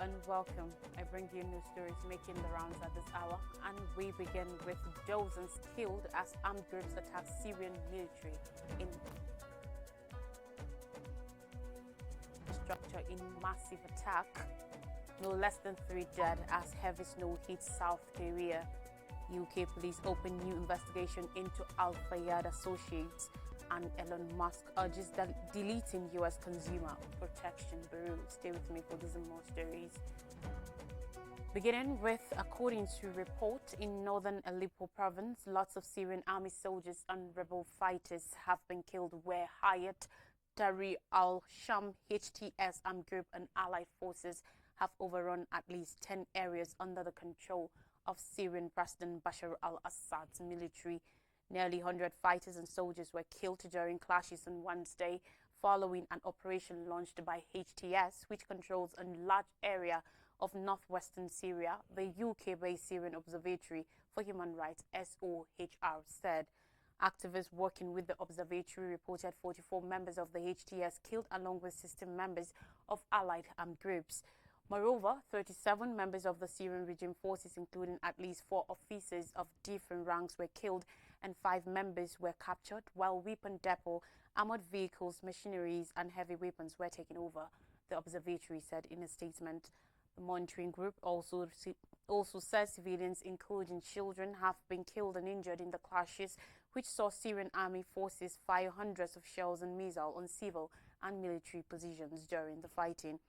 and welcome. I bring you news stories making the rounds at this hour, and we begin with dozens killed as armed groups attack Syrian military in structure in massive attack. No less than 3 dead as heavy snow hits South Korea. UK police open new investigation into Al-Fayyad Associates, and Elon Musk urges deleting US Consumer Protection Bureau. Stay with me for these and more stories. Beginning with, according to report in northern Aleppo province, lots of Syrian army soldiers and rebel fighters have been killed where Hayat Tahrir al-Sham HTS armed group and allied forces have overrun at least 10 areas under the control of Syrian President Bashar al-Assad's military. Nearly 100 fighters and soldiers were killed during clashes on Wednesday following an operation launched by HTS, which controls a large area of northwestern Syria, the UK-based Syrian Observatory for Human Rights SOHR said. Activists working with the observatory reported 44 members of the HTS killed along with 16 members of allied armed groups. Moreover, 37 members of the Syrian regime forces, including at least 4 officers of different ranks, were killed and 5 members were captured, while weapon depot, armored vehicles, machineries and heavy weapons were taken over, the observatory said in a statement. The monitoring group also says civilians, including children, have been killed and injured in the clashes, which saw Syrian army forces fire hundreds of shells and missiles on civil and military positions during the fighting.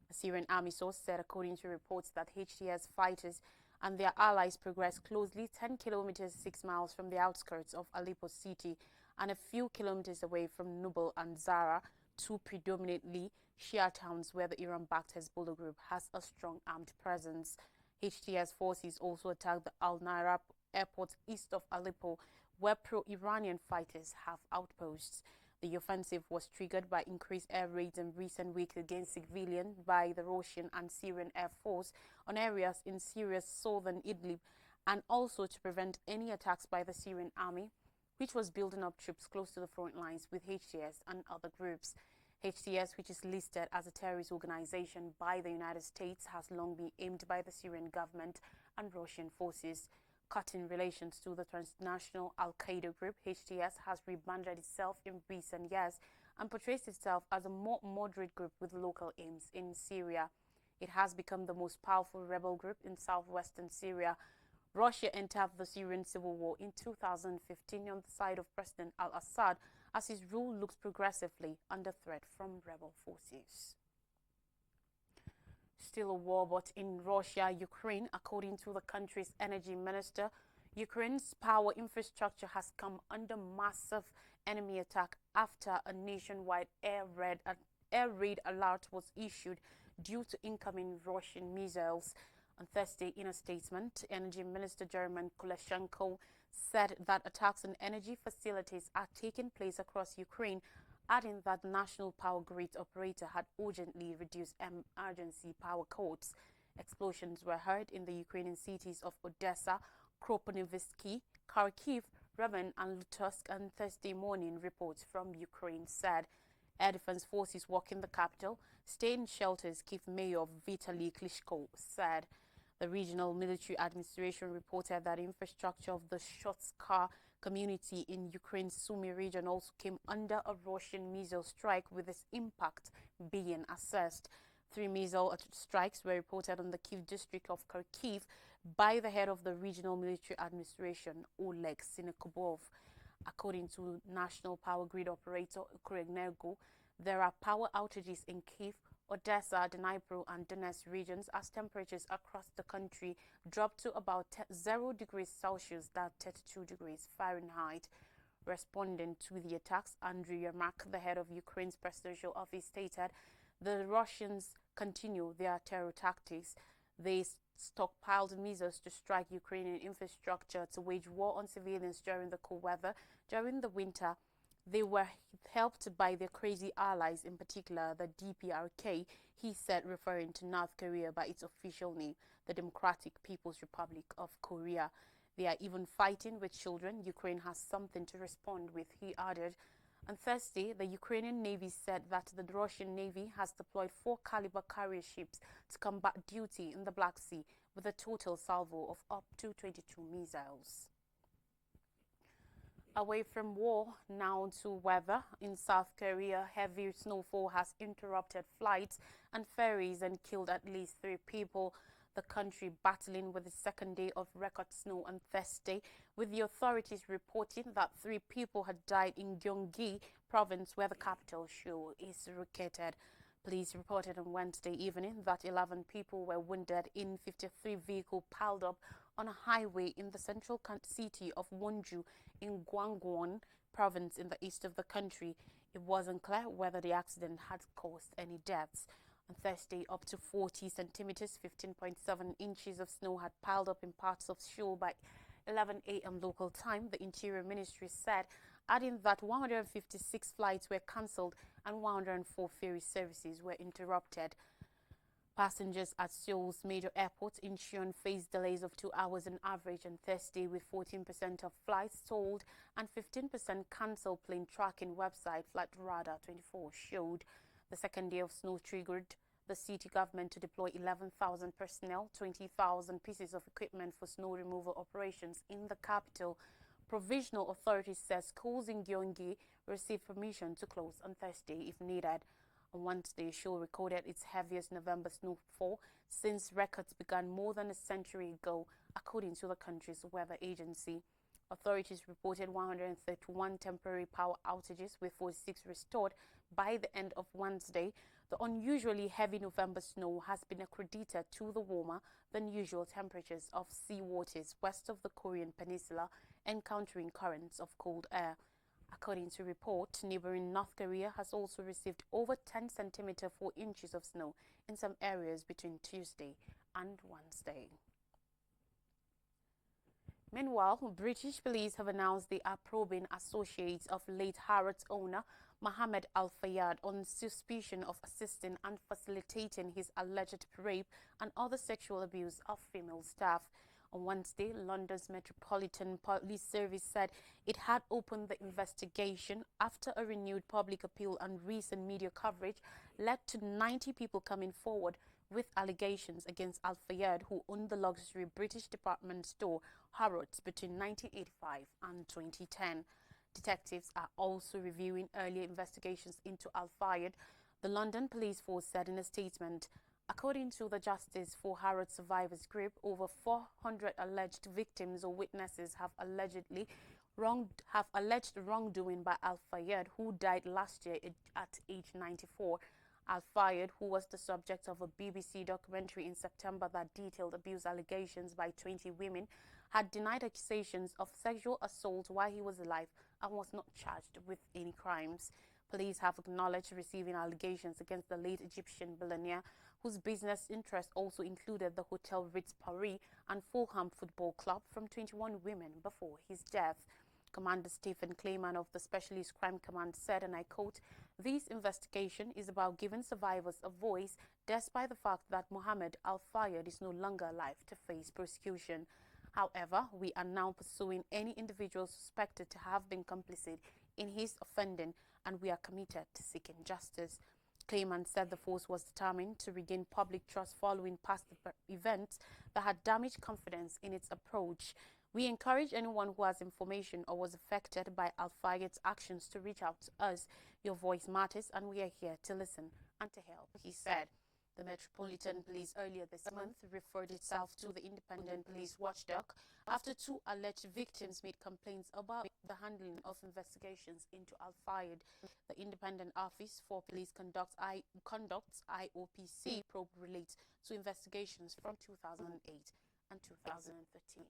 A Syrian army source said, according to reports, that HTS fighters and their allies progressed closely 10 kilometers 6 miles from the outskirts of Aleppo city and a few kilometers away from Nubal and Zara, 2 predominantly Shia towns where the Iran-backed Hezbollah group has a strong armed presence. HTS forces also attacked the Al-Nairab airport east of Aleppo, where pro-Iranian fighters have outposts. The offensive was triggered by increased air raids in recent weeks against civilians by the Russian and Syrian Air Force on areas in Syria's southern Idlib, and also to prevent any attacks by the Syrian army, which was building up troops close to the front lines with HTS and other groups. HTS, which is listed as a terrorist organization by the United States, has long been aimed by the Syrian government and Russian forces. Cutting relations to the transnational Al-Qaeda group, HTS has rebranded itself in recent years and portrays itself as a more moderate group with local aims in Syria. It has become the most powerful rebel group in southwestern Syria. Russia entered the Syrian civil war in 2015 on the side of President al-Assad as his rule looks progressively under threat from rebel forces. Still a war, but in Russia, Ukraine, according to the country's energy minister, Ukraine's power infrastructure has come under massive enemy attack after a nationwide air raid alert was issued due to incoming Russian missiles. On Thursday, in a statement, Energy Minister German Kuleshenko said that attacks on energy facilities are taking place across Ukraine, adding that the national power grid operator had urgently reduced emergency power cords. Explosions were heard in the Ukrainian cities of Odessa, Kropyvnytsky, Kharkiv, Rivne and Luhansk on Thursday morning, reports from Ukraine said. Air Defense forces work in the capital, stay in shelters, Kyiv Mayor Vitaly Klitschko said. The regional military administration reported that infrastructure of the Shotskar community in Ukraine's Sumy region also came under a Russian missile strike, with its impact being assessed. 3 missile strikes were reported on the Kyiv district of Kharkiv by the head of the regional military administration, Oleg Sinikubov. According to national power grid operator Ukrenergo, there are power outages in Kyiv, Odessa, Dnipro and Donetsk regions as temperatures across the country dropped to about 0 degrees Celsius, that's 32 degrees Fahrenheit. Responding to the attacks, Andriy Yermak, the head of Ukraine's presidential office, stated the Russians continue their terror tactics. They stockpiled missiles to strike Ukrainian infrastructure to wage war on civilians during the cold weather. During the winter, they were helped by their crazy allies, in particular the DPRK, he said, referring to North Korea by its official name, the Democratic People's Republic of Korea. They are even fighting with children. Ukraine has something to respond with, he added. On Thursday, the Ukrainian Navy said that the Russian Navy has deployed 4-caliber carrier ships to combat duty in the Black Sea with a total salvo of up to 22 missiles. Away from war, now to weather. In South Korea, heavy snowfall has interrupted flights and ferries and killed at least 3 people. The country battling with the second day of record snow on Thursday, with the authorities reporting that 3 people had died in Gyeonggi province, where the capital Seoul is located. Police reported on Wednesday evening that 11 people were wounded in 53 vehicles piled up on a highway in the central city of Wonju in Gangwon province in the east of the country. It wasn't clear whether the accident had caused any deaths. On Thursday, up to 40 centimeters, 15.7 inches of snow had piled up in parts of Seoul by 11 a.m. local time, the Interior Ministry said, adding that 156 flights were cancelled and 104 ferry services were interrupted. Passengers at Seoul's major airport, Incheon, faced delays of 2 hours on average on Thursday, with 14% of flights sold and 15% cancelled. Plane tracking website Flightradar24 showed. The second day of snow triggered the city government to deploy 11,000 personnel, 20,000 pieces of equipment for snow removal operations in the capital. Provisional authorities said schools in Gyeonggi received permission to close on Thursday if needed. On Wednesday, Seoul recorded its heaviest November snowfall since records began more than a century ago, according to the country's weather agency. Authorities reported 131 temporary power outages, with 46 restored by the end of Wednesday. The unusually heavy November snow has been accredited to the warmer than usual temperatures of sea waters west of the Korean peninsula, encountering currents of cold air. According to report, neighboring North Korea has also received over 10 centimeters 4 inches of snow in some areas between Tuesday and Wednesday. Meanwhile, British police have announced they are probing associates of late Harrods owner Mohammed Al Fayed on suspicion of assisting and facilitating his alleged rape and other sexual abuse of female staff. On Wednesday, London's Metropolitan Police Service said it had opened the investigation after a renewed public appeal and recent media coverage led to 90 people coming forward with allegations against Al Fayed, who owned the luxury British department store Harrods between 1985 and 2010. Detectives are also reviewing earlier investigations into Al Fayed, the London Police Force said in a statement. According to the Justice for Harrods Survivors Group, over 400 alleged victims or witnesses have alleged wrongdoing by Al Fayed, who died last year at age 94. Al Fayed, who was the subject of a BBC documentary in September that detailed abuse allegations by 20 women, had denied accusations of sexual assault while he was alive and was not charged with any crimes. Police have acknowledged receiving allegations against the late Egyptian billionaire, whose business interests also included the Hotel Ritz Paris and Fulham Football Club, from 21 women before his death. Commander Stephen Clayman of the Specialist Crime Command said, and I quote, "This investigation is about giving survivors a voice despite the fact that Mohammed Al Fayed is no longer alive to face prosecution. However, we are now pursuing any individual suspected to have been complicit in his offending, and we are committed to seeking justice." Clayman said the force was determined to regain public trust following past events that had damaged confidence in its approach. "We encourage anyone who has information or was affected by Al Fayed's actions to reach out to us. Your voice matters, and we are here to listen and to help," he said. The Metropolitan Police earlier this month referred itself to the independent police watchdog after 2 alleged victims made complaints about the handling of investigations into Al Fayed. The Independent Office for Police conducts IOPC probe relates to investigations from 2008 and 2013.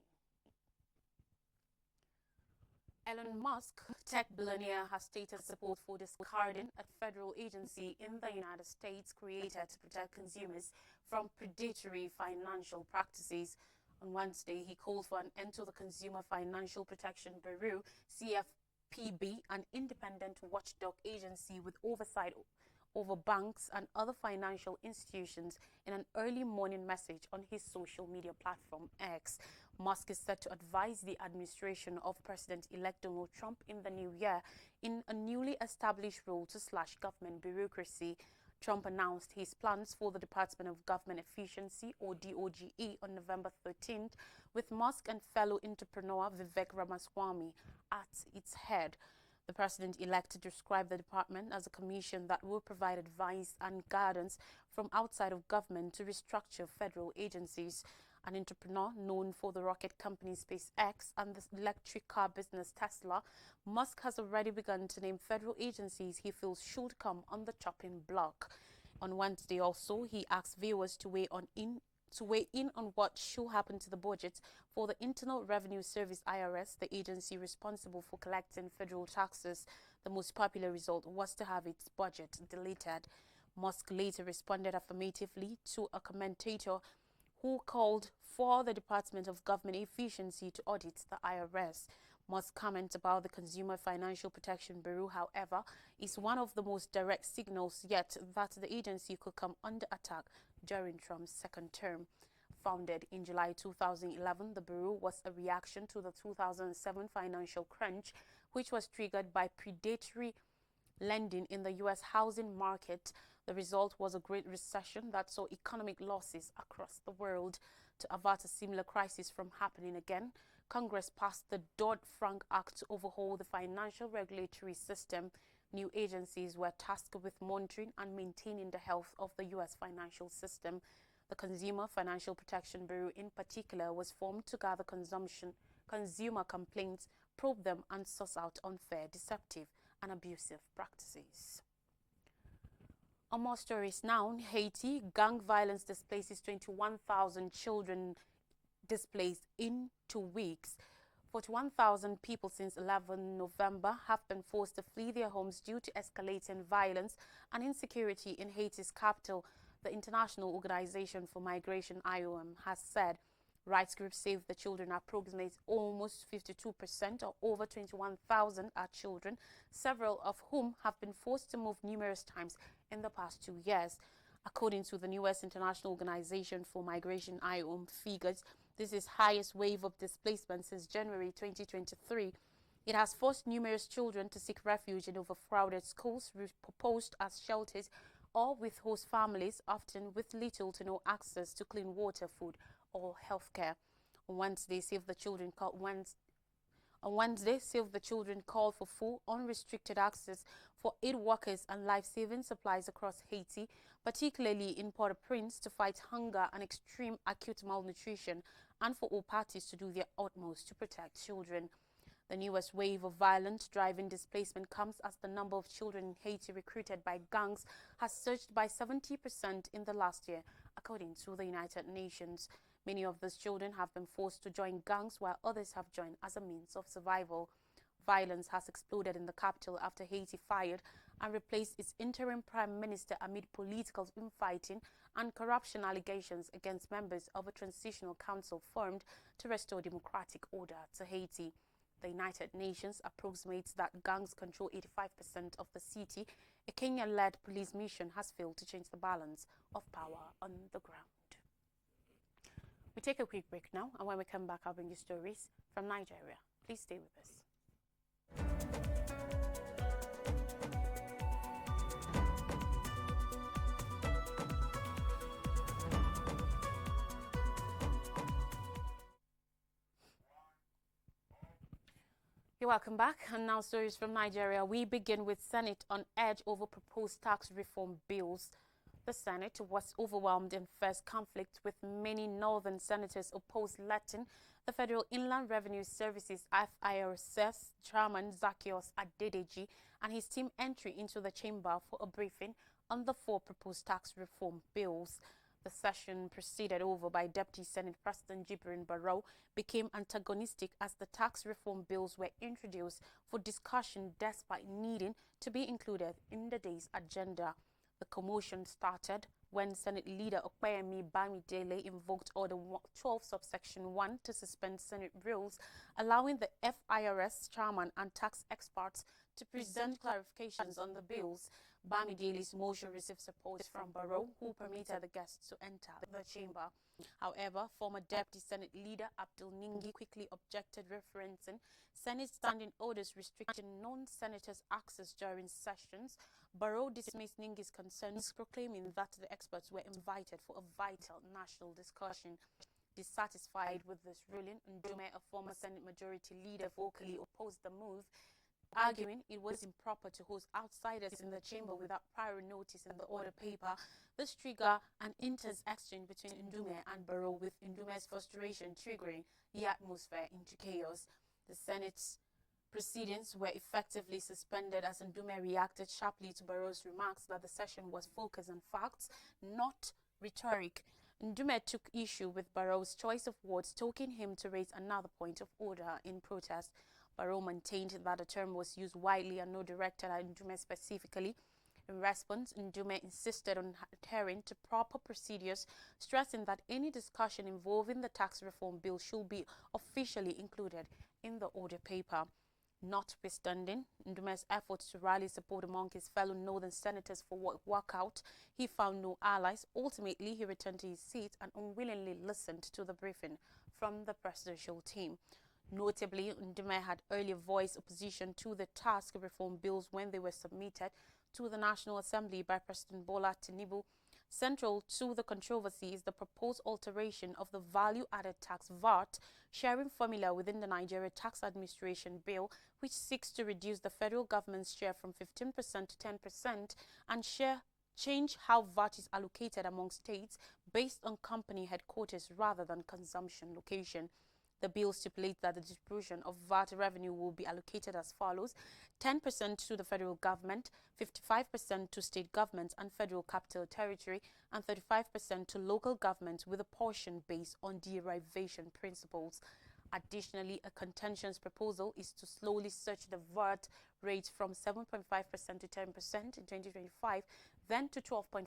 Elon Musk, tech billionaire, has stated support for discarding a federal agency in the United States created to protect consumers from predatory financial practices. On Wednesday, he called for an end to the Consumer Financial Protection Bureau, CFPB, an independent watchdog agency with oversight over banks and other financial institutions, in an early morning message on his social media platform X. Musk is set to advise the administration of President-elect Donald Trump in the new year in a newly established role to slash government bureaucracy. Trump announced his plans for the Department of Government Efficiency, or DOGE, on November 13th, with Musk and fellow entrepreneur Vivek Ramaswamy at its head. The president-elect described the department as a commission that will provide advice and guidance from outside of government to restructure federal agencies. An entrepreneur known for the rocket company SpaceX and the electric car business Tesla, Musk has already begun to name federal agencies he feels should come on the chopping block. On Wednesday also, he asked viewers to weigh in on what should happen to the budget for the Internal Revenue Service (IRS), the agency responsible for collecting federal taxes. The most popular result was to have its budget deleted. Musk later responded affirmatively to a commentator who called for the Department of Government Efficiency to audit the IRS. Musk's comment about the Consumer Financial Protection Bureau, however, is one of the most direct signals yet that the agency could come under attack during Trump's second term. Founded in July 2011, the Bureau was a reaction to the 2007 financial crunch, which was triggered by predatory lending in the U.S. housing market. The result was a great recession that saw economic losses across the world. To avert a similar crisis from happening again, Congress passed the Dodd-Frank Act to overhaul the financial regulatory system. New agencies were tasked with monitoring and maintaining the health of the U.S. financial system. The Consumer Financial Protection Bureau in particular was formed to gather consumer complaints, probe them and suss out unfair, deceptive and abusive practices. On more stories now, Haiti, gang violence displaces 21,000 children displaced in 2 weeks. 41,000 people since 11 November have been forced to flee their homes due to escalating violence and insecurity in Haiti's capital, the International Organization for Migration (IOM) has said. Rights groups Save the Children approximates almost 52%, or over 21,000, are children, several of whom have been forced to move numerous times in the past 2 years. According to the newest International Organization for Migration (IOM) figures, this is highest wave of displacement since January 2023. It has forced numerous children to seek refuge in overcrowded schools, proposed as shelters, or with host families, often with little to no access to clean water, food, or healthcare. On Wednesday, Save the Children called for full, unrestricted access for aid workers and life-saving supplies across Haiti, particularly in Port-au-Prince, to fight hunger and extreme acute malnutrition, and for all parties to do their utmost to protect children. The newest wave of violent driving displacement comes as the number of children in Haiti recruited by gangs has surged by 70% in the last year, according to the United Nations. Many of those children have been forced to join gangs, while others have joined as a means of survival. Violence has exploded in the capital after Haiti fired and replaced its interim prime minister amid political infighting and corruption allegations against members of a transitional council formed to restore democratic order to Haiti. The United Nations approximates that gangs control 85% of the city. A Kenya-led police mission has failed to change the balance of power on the ground. We take a quick break now, and when we come back, I'll bring you stories from Nigeria. Please stay with us. You're welcome back, and now stories from Nigeria. We begin with Senate on edge over proposed tax reform bills. The Senate was overwhelmed in first conflict, with many northern senators opposed letting the Federal Inland Revenue Services (FIRS) Chairman Zacchaeus Adedeji and his team entry into the chamber for a briefing on the 4 proposed tax reform bills. The session, presided over by Deputy Senate President Jibrin Barrow, became antagonistic as the tax reform bills were introduced for discussion despite needing to be included in the day's agenda. The commotion started when Senate Leader Okpeyemi Bamidele invoked Order 12 subsection 1 to suspend Senate rules, allowing the FIRS chairman and tax experts to present clarifications on the bills. Bamidele's motion received support from Barrow, who permitted the guests to enter the chamber. However, former Deputy Senate leader Abdul Ningi quickly objected, referencing Senate standing orders restricting non-senators' access during sessions. Barrow dismissed Ningi's concerns, proclaiming that the experts were invited for a vital national discussion. Dissatisfied with this ruling, Ndume, a former Senate Majority Leader, vocally opposed the move, arguing it was improper to host outsiders in the chamber without prior notice in the order paper. This triggered an intense exchange between Ndume and Barrow, with Ndume's frustration triggering the atmosphere into chaos. The Senate's proceedings were effectively suspended as Ndume reacted sharply to Barrow's remarks that the session was focused on facts, not rhetoric. Ndume took issue with Barrow's choice of words, taking him to raise another point of order in protest. Barrow maintained that the term was used widely and not directed at Ndume specifically. In response, Ndume insisted on adhering to proper procedures, stressing that any discussion involving the tax reform bill should be officially included in the order paper. Notwithstanding Ndume's efforts to rally support among his fellow northern senators for walkout, he found no allies. Ultimately, he returned to his seat and unwillingly listened to the briefing from the presidential team. Notably, Ndume had earlier voiced opposition to the tax reform bills when they were submitted to the National Assembly by President Bola Tinubu. Central to the controversy is the proposed alteration of the value-added tax VAT sharing formula within the Nigeria Tax Administration Bill, which seeks to reduce the federal government's share from 15% to 10% and change how VAT is allocated among states based on company headquarters rather than consumption location. The bill stipulates that the distribution of VAT revenue will be allocated as follows: 10% to the federal government, 55% to state governments and federal capital territory, and 35% to local governments, with a portion based on derivation principles. Additionally, a contentious proposal is to slowly surge the VAT rate from 7.5% to 10% in 2025, then to 12.5%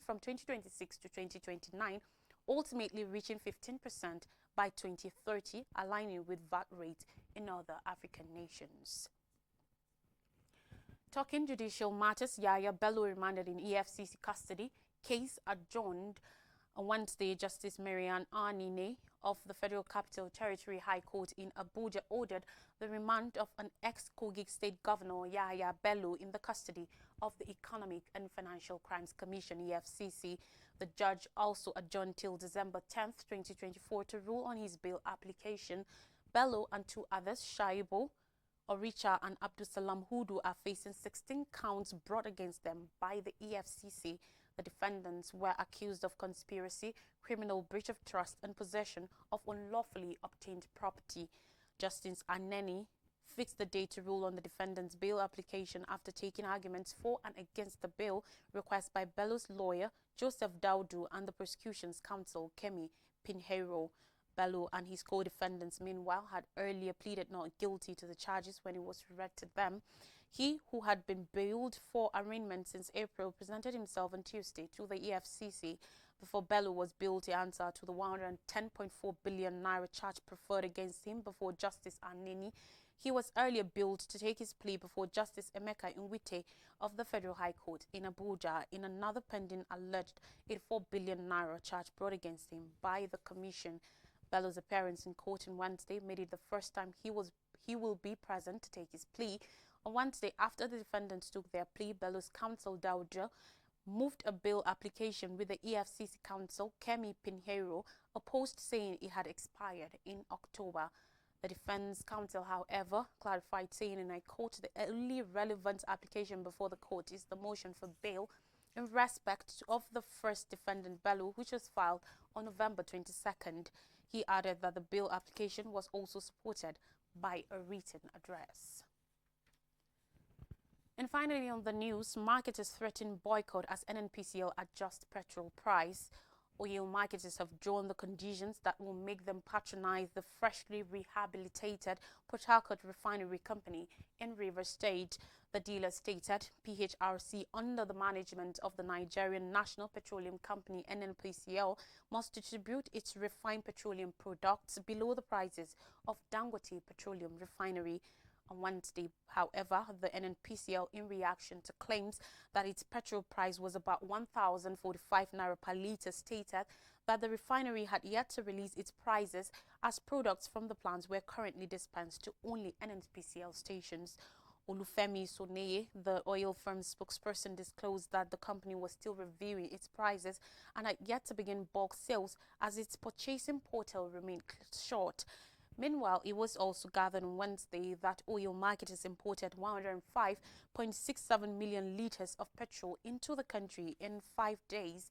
from 2026 to 2029, ultimately reaching 15% by 2030, aligning with VAT rates in other African nations. Talking judicial matters, Yahaya Bello remanded in EFCC custody. Case adjourned on Wednesday. Justice Marian Anine of the Federal Capital Territory High Court in Abuja ordered the remand of an ex-Kogi State Governor, Yahaya Bello, in the custody of the Economic and Financial Crimes Commission, EFCC. The judge also adjourned till December 10, 2024, to rule on his bail application. Bello and two others, Shaibo Oricha and Abdusalam Hudu, are facing 16 counts brought against them by the EFCC. The defendants were accused of conspiracy, criminal breach of trust, and possession of unlawfully obtained property. Justice Aneni fixed the date to rule on the defendant's bail application after taking arguments for and against the bail request by Bello's lawyer, Joseph Daudu, and the prosecution's counsel, Kemi Pinheiro. Bello and his co-defendants, meanwhile, had earlier pleaded not guilty to the charges when it was read to them. He, who had been bailed for arraignment since April, presented himself on Tuesday to the EFCC before Bello was billed to answer to the 110.4 billion naira charge preferred against him before Justice Aneni. He was earlier billed to take his plea before Justice Emeka Nwite of the Federal High Court in Abuja in another pending alleged 84 billion naira charge brought against him by the Commission. Bello's appearance in court on Wednesday made it the first time he will be present to take his plea. On Wednesday, after the defendants took their plea, Bello's counsel Dauja moved a bail application with the EFCC counsel Kemi Pinheiro opposed, saying it had expired in October. The defense counsel, however, clarified, saying, and I quote, the only relevant application before the court is the motion for bail in respect of the first defendant, Bello, which was filed on November 22nd. He added that the bail application was also supported by a written address. And finally, on the news, marketers threaten boycott as NNPCL adjusts petrol price. Oil marketers have drawn the conditions that will make them patronize the freshly rehabilitated Port Harcourt Refinery Company in Rivers State. The dealer stated PHRC, under the management of the Nigerian National Petroleum Company NNPCL, must distribute its refined petroleum products below the prices of Dangote Petroleum Refinery. on Wednesday. However, the NNPCL, in reaction to claims that its petrol price was about 1,045 naira per litre, stated that the refinery had yet to release its prices as products from the plants were currently dispensed to only NNPCL stations. Olufemi Soneye, the oil firm's spokesperson, disclosed that the company was still reviewing its prices and had yet to begin bulk sales as its purchasing portal remained short. Meanwhile, it was also gathered on Wednesday that oil marketers imported 105.67 million litres of petrol into the country in 5 days.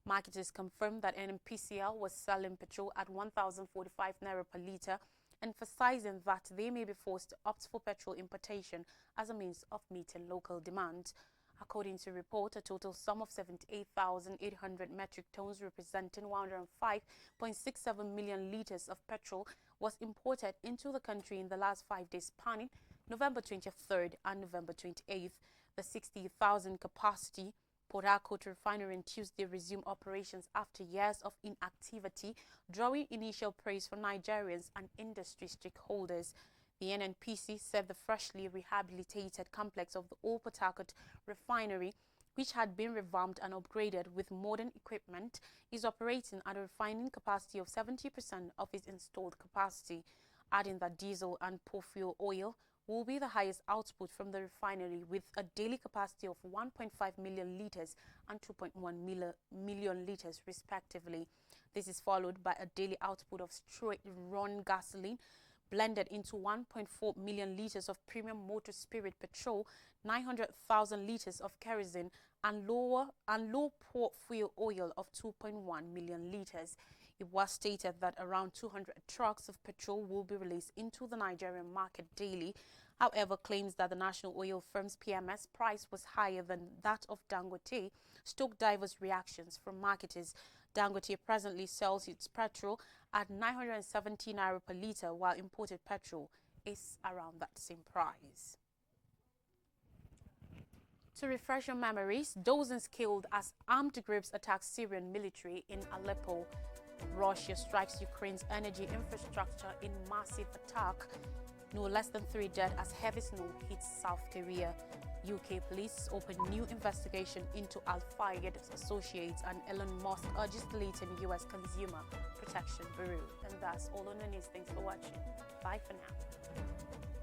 Marketers confirmed that NNPCL was selling petrol at 1,045 naira per litre, emphasizing that they may be forced to opt for petrol importation as a means of meeting local demand. According to report, a total sum of 78,800 metric tons representing 105.67 million litres of petrol was imported into the country in the last 5 days spanning November 23rd and November 28th. The 60,000 capacity Port Harcourt refinery on Tuesday resumed operations after years of inactivity, drawing initial praise from Nigerians and industry stakeholders. The NNPC said the freshly rehabilitated complex of the old Port Harcourt refinery, which had been revamped and upgraded with modern equipment, is operating at a refining capacity of 70% of its installed capacity, adding that diesel and fuel oil will be the highest output from the refinery with a daily capacity of 1.5 million litres and 2.1 million litres respectively. This is followed by a daily output of straight run gasoline blended into 1.4 million litres of premium motor spirit petrol, 900,000 litres of kerosene and low fuel oil of 2.1 million litres. It was stated that around 200 trucks of petrol will be released into the Nigerian market daily. However, claims that the national oil firm's PMS price was higher than that of Dangote stoked diverse reactions from marketers. Dangote presently sells its petrol at 970 naira per litre, while imported petrol is around that same price. To refresh your memories, dozens killed as armed groups attack Syrian military in Aleppo. Russia strikes Ukraine's energy infrastructure in massive attack. No less than 3 dead as heavy snow hits South Korea. UK police open new investigation into Al-Fayed's associates, and Elon Musk urges deleting US Consumer Protection Bureau. And that's all on the news. Thanks for watching. Bye for now.